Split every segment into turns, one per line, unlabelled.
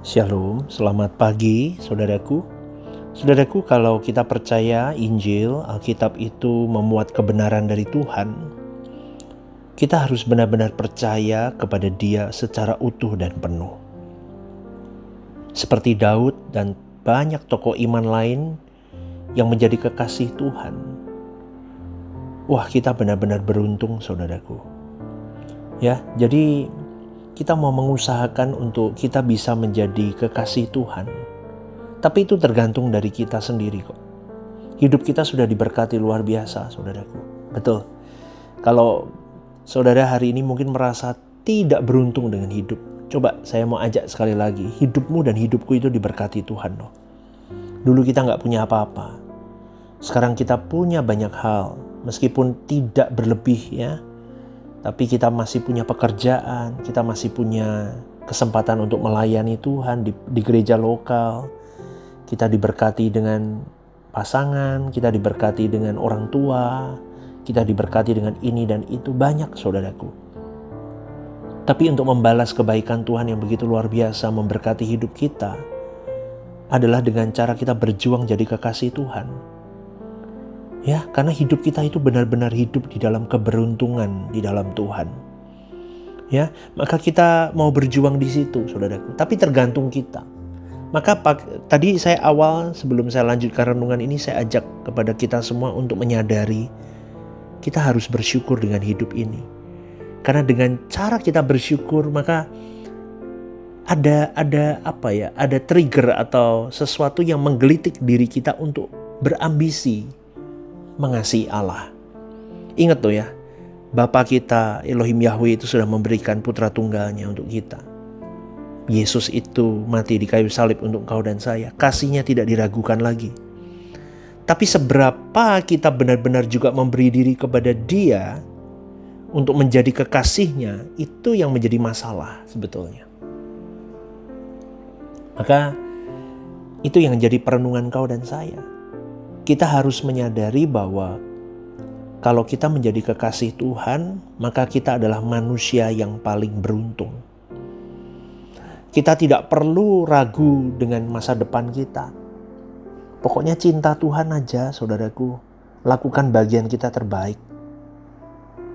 Shalom, selamat pagi saudaraku. Saudaraku, kalau kita percaya Injil, Alkitab itu memuat kebenaran dari Tuhan, kita harus benar-benar percaya kepada Dia secara utuh dan penuh. Seperti Daud dan banyak tokoh iman lain yang menjadi kekasih Tuhan. Wah, kita benar-benar beruntung saudaraku. Ya, jadi kita mau mengusahakan untuk kita bisa menjadi kekasih Tuhan. Tapi itu tergantung dari kita sendiri kok. Hidup kita sudah diberkati luar biasa, saudaraku. Betul. Kalau saudara hari ini mungkin merasa tidak beruntung dengan hidup, coba saya mau ajak sekali lagi, hidupmu dan hidupku itu diberkati Tuhan loh. Dulu kita gak punya apa-apa. Sekarang kita punya banyak hal, meskipun tidak berlebih ya. Tapi kita masih punya pekerjaan, kita masih punya kesempatan untuk melayani Tuhan di gereja lokal. Kita diberkati dengan pasangan, kita diberkati dengan orang tua, kita diberkati dengan ini dan itu, banyak saudaraku. Tapi untuk membalas kebaikan Tuhan yang begitu luar biasa memberkati hidup kita adalah dengan cara kita berjuang jadi kekasih Tuhan. Ya, karena hidup kita itu benar-benar hidup di dalam keberuntungan di dalam Tuhan. Ya, maka kita mau berjuang di situ, saudaraku. Tapi tergantung kita. Maka tadi saya awal sebelum saya lanjutkan renungan ini, saya ajak kepada kita semua untuk menyadari kita harus bersyukur dengan hidup ini. Karena dengan cara kita bersyukur, maka ada trigger atau sesuatu yang menggelitik diri kita untuk berambisi mengasihi Allah. Ingat tuh ya, Bapa kita Elohim Yahweh itu sudah memberikan putra tunggalnya untuk kita. Yesus itu mati di kayu salib untuk engkau dan saya. Kasihnya tidak diragukan lagi. Tapi seberapa kita benar-benar juga memberi diri kepada Dia untuk menjadi kekasihnya, itu yang menjadi masalah sebetulnya. Maka itu yang menjadi perenungan kau dan saya. Kita harus menyadari bahwa kalau kita menjadi kekasih Tuhan, maka kita adalah manusia yang paling beruntung. Kita tidak perlu ragu dengan masa depan kita. Pokoknya cinta Tuhan aja, saudaraku. Lakukan bagian kita terbaik.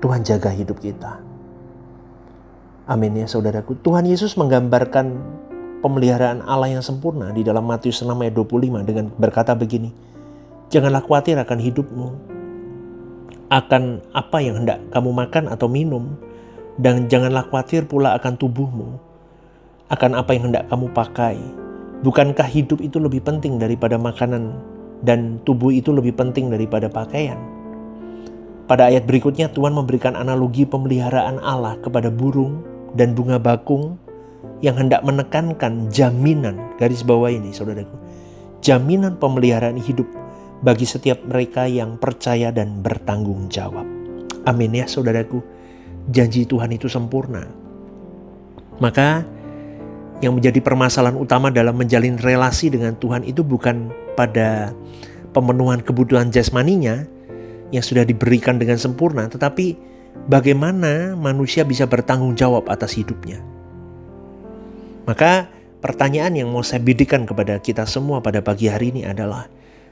Tuhan jaga hidup kita. Amin ya saudaraku. Tuhan Yesus menggambarkan pemeliharaan Allah yang sempurna di dalam Matius 6 ayat 25 dengan berkata begini. Janganlah khawatir akan hidupmu, akan apa yang hendak kamu makan atau minum, dan janganlah khawatir pula akan tubuhmu, akan apa yang hendak kamu pakai. Bukankah hidup itu lebih penting daripada makanan, dan tubuh itu lebih penting daripada pakaian? Pada ayat berikutnya Tuhan memberikan analogi pemeliharaan Allah kepada burung dan bunga bakung yang hendak menekankan jaminan, garis bawah ini saudaraku, jaminan pemeliharaan hidup bagi setiap mereka yang percaya dan bertanggung jawab. Amin ya saudaraku. Janji Tuhan itu sempurna. Maka yang menjadi permasalahan utama dalam menjalin relasi dengan Tuhan itu bukan pada pemenuhan kebutuhan jasmaninya yang sudah diberikan dengan sempurna, tetapi bagaimana manusia bisa bertanggung jawab atas hidupnya. Maka pertanyaan yang mau saya bidikan kepada kita semua pada pagi hari ini adalah,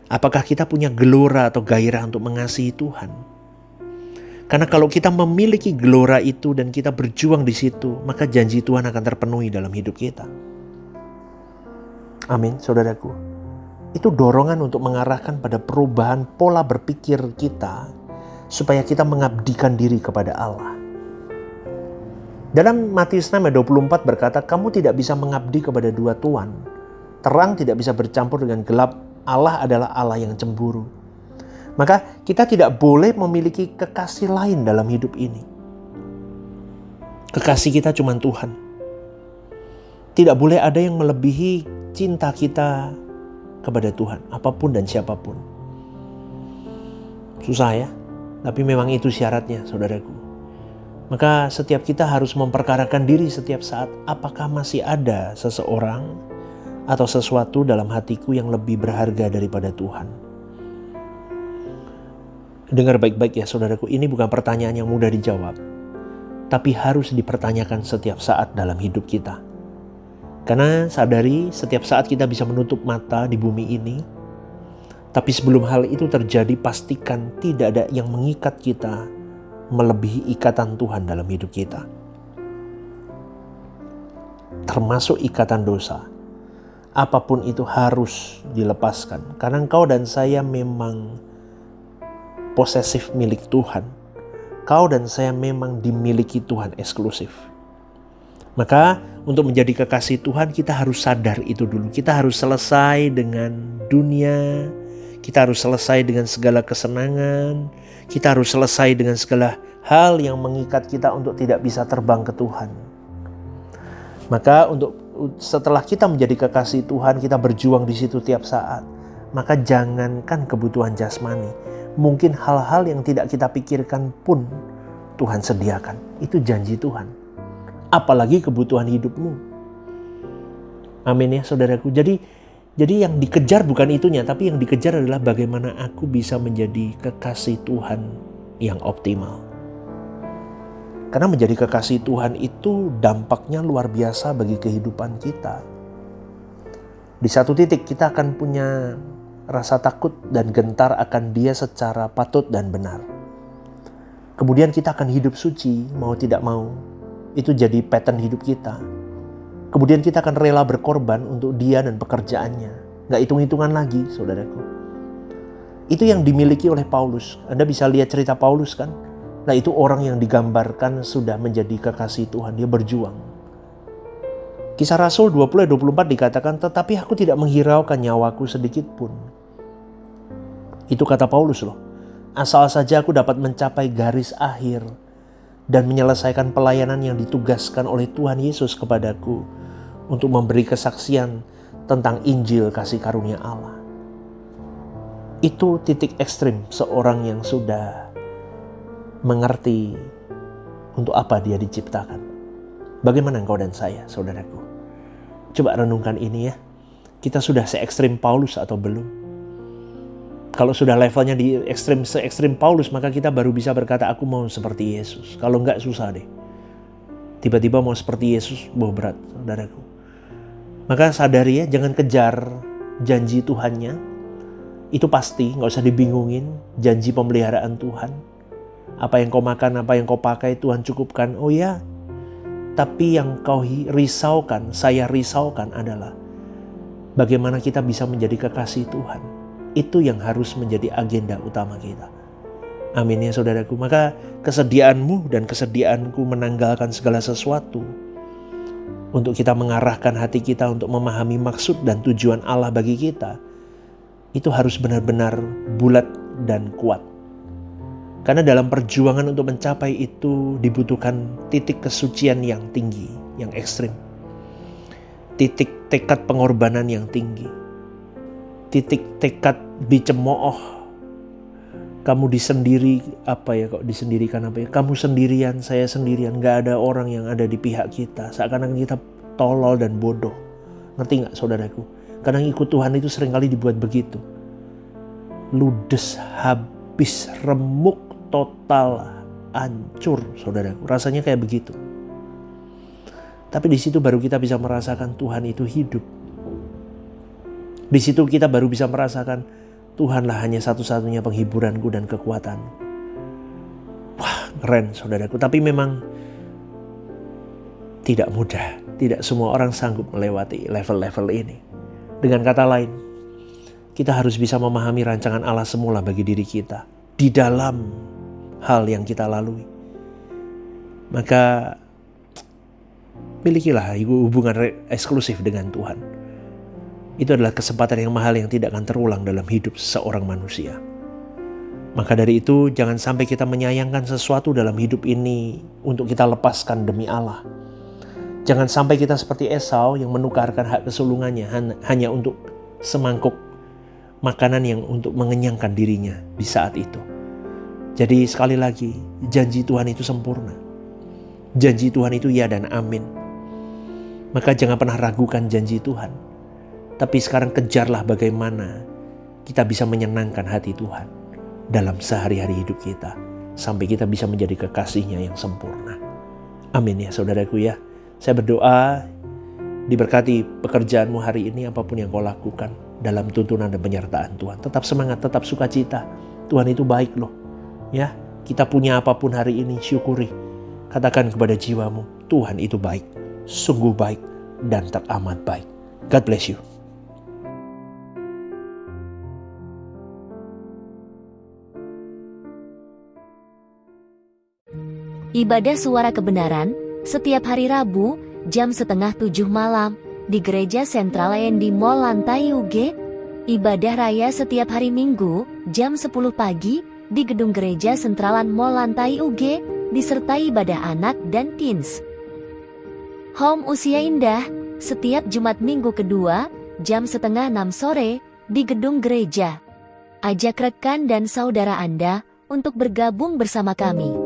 apakah kita punya gelora atau gairah untuk mengasihi Tuhan? Karena kalau kita memiliki gelora itu dan kita berjuang di situ, maka janji Tuhan akan terpenuhi dalam hidup kita. Amin, saudaraku. Itu dorongan untuk mengarahkan pada perubahan pola berpikir kita, supaya kita mengabdikan diri kepada Allah. Dalam Matius 6 ayat 24 berkata, kamu tidak bisa mengabdi kepada dua tuan. Terang tidak bisa bercampur dengan gelap. Allah adalah Allah yang cemburu. Maka kita tidak boleh memiliki kekasih lain dalam hidup ini. Kekasih kita cuma Tuhan. Tidak boleh ada yang melebihi cinta kita kepada Tuhan, apapun dan siapapun. Susah ya, tapi memang itu syaratnya saudaraku. Maka setiap kita harus memperkarakan diri setiap saat, apakah masih ada seseorang atau sesuatu dalam hatiku yang lebih berharga daripada Tuhan. Dengar baik-baik ya saudaraku, ini bukan pertanyaan yang mudah dijawab, tapi harus dipertanyakan setiap saat dalam hidup kita. Karena sadari setiap saat kita bisa menutup mata di bumi ini, tapi sebelum hal itu terjadi, pastikan tidak ada yang mengikat kita melebihi ikatan Tuhan dalam hidup kita. Termasuk ikatan dosa. Apapun itu harus dilepaskan. Karena engkau dan saya memang posesif milik Tuhan. Kau dan saya memang dimiliki Tuhan eksklusif. Maka untuk menjadi kekasih Tuhan kita harus sadar itu dulu. Kita harus selesai dengan dunia. Kita harus selesai dengan segala kesenangan. Kita harus selesai dengan segala hal yang mengikat kita untuk tidak bisa terbang ke Tuhan. Maka setelah kita menjadi kekasih Tuhan, kita berjuang di situ tiap saat. Maka jangankan kebutuhan jasmani, mungkin hal-hal yang tidak kita pikirkan pun Tuhan sediakan. Itu janji Tuhan. Apalagi kebutuhan hidupmu. Amin ya saudaraku. Jadi yang dikejar bukan itunya, tapi yang dikejar adalah bagaimana aku bisa menjadi kekasih Tuhan yang optimal. Karena menjadi kekasih Tuhan itu dampaknya luar biasa bagi kehidupan kita. Di satu titik kita akan punya rasa takut dan gentar akan Dia secara patut dan benar. Kemudian kita akan hidup suci, mau tidak mau. Itu jadi pattern hidup kita. Kemudian kita akan rela berkorban untuk Dia dan pekerjaannya. Gak hitung-hitungan lagi, saudaraku. Itu yang dimiliki oleh Paulus. Anda bisa lihat cerita Paulus kan? Nah itu orang yang digambarkan sudah menjadi kekasih Tuhan. Dia berjuang. Kisah Rasul 20-24 dikatakan, tetapi aku tidak menghiraukan nyawaku sedikit pun. Itu kata Paulus loh. Asal saja aku dapat mencapai garis akhir dan menyelesaikan pelayanan yang ditugaskan oleh Tuhan Yesus kepadaku untuk memberi kesaksian tentang Injil kasih karunia Allah. Itu titik ekstrim seorang yang sudah mengerti untuk apa dia diciptakan. Bagaimana engkau dan saya, saudaraku? Coba renungkan ini ya. Kita sudah se-ekstrim Paulus atau belum? Kalau sudah levelnya di se-ekstrim Paulus, maka kita baru bisa berkata, aku mau seperti Yesus. Kalau enggak susah deh. Tiba-tiba mau seperti Yesus, berat, saudaraku. Maka sadari ya, jangan kejar janji Tuhannya. Itu pasti, gak usah dibingungin. Janji pemeliharaan Tuhan. Apa yang kau makan, apa yang kau pakai, Tuhan cukupkan. Oh ya, tapi yang kau risaukan, saya risaukan adalah bagaimana kita bisa menjadi kekasih Tuhan. Itu yang harus menjadi agenda utama kita. Amin ya saudaraku. Maka kesediaanmu dan kesediaanku menanggalkan segala sesuatu untuk kita mengarahkan hati kita untuk memahami maksud dan tujuan Allah bagi kita, itu harus benar-benar bulat dan kuat. Karena dalam perjuangan untuk mencapai itu dibutuhkan titik kesucian yang tinggi, yang ekstrim. Titik tekad pengorbanan yang tinggi. Titik tekad dicemooh. Kamu disendiri, disendirikan apa ya? Kamu sendirian, saya sendirian. Gak ada orang yang ada di pihak kita. Seakan-akan kita tolol dan bodoh. Ngerti gak saudaraku? Kadang ikut Tuhan itu seringkali dibuat begitu. Ludes, habis, remuk, total, hancur saudaraku. Rasanya kayak begitu. Tapi di situ baru kita bisa merasakan Tuhan itu hidup. Di situ kita baru bisa merasakan Tuhanlah hanya satu-satunya penghiburanku dan kekuatan. Wah, keren saudaraku. Tapi memang tidak mudah. Tidak semua orang sanggup melewati level-level ini. Dengan kata lain, kita harus bisa memahami rancangan Allah semula bagi diri kita. Di dalam hal yang kita lalui. Maka milikilah hubungan eksklusif dengan Tuhan. Itu adalah kesempatan yang mahal yang tidak akan terulang dalam hidup seorang manusia. Maka dari itu jangan sampai kita menyayangkan sesuatu dalam hidup ini untuk kita lepaskan demi Allah. Jangan sampai kita seperti Esau yang menukarkan hak kesulungannya hanya untuk semangkuk makanan yang untuk mengenyangkan dirinya di saat itu. Jadi sekali lagi, janji Tuhan itu sempurna. Janji Tuhan itu ya dan amin. Maka jangan pernah ragukan janji Tuhan. Tapi sekarang kejarlah bagaimana kita bisa menyenangkan hati Tuhan dalam sehari-hari hidup kita. Sampai kita bisa menjadi kekasihnya yang sempurna. Amin ya saudaraku ya. Saya berdoa Diberkati pekerjaanmu hari ini, apapun yang kau lakukan dalam tuntunan dan penyertaan Tuhan. Tetap semangat, tetap sukacita. Tuhan itu baik loh. Ya, kita punya apapun hari ini, syukuri. Katakan kepada jiwamu, Tuhan itu baik, sungguh baik, dan teramat baik. God bless you.
Ibadah Suara Kebenaran, setiap hari Rabu, jam 6:30 malam, di Gereja Sentral AND Mall Lantai UG. Ibadah Raya setiap hari Minggu, jam 10 pagi, di Gedung Gereja Sentralan Mall Lantai UG, disertai ibadah anak dan teens. Home Usia Indah, setiap Jumat Minggu kedua, jam 5:30 sore, di Gedung Gereja. Ajak rekan dan saudara Anda untuk bergabung bersama kami.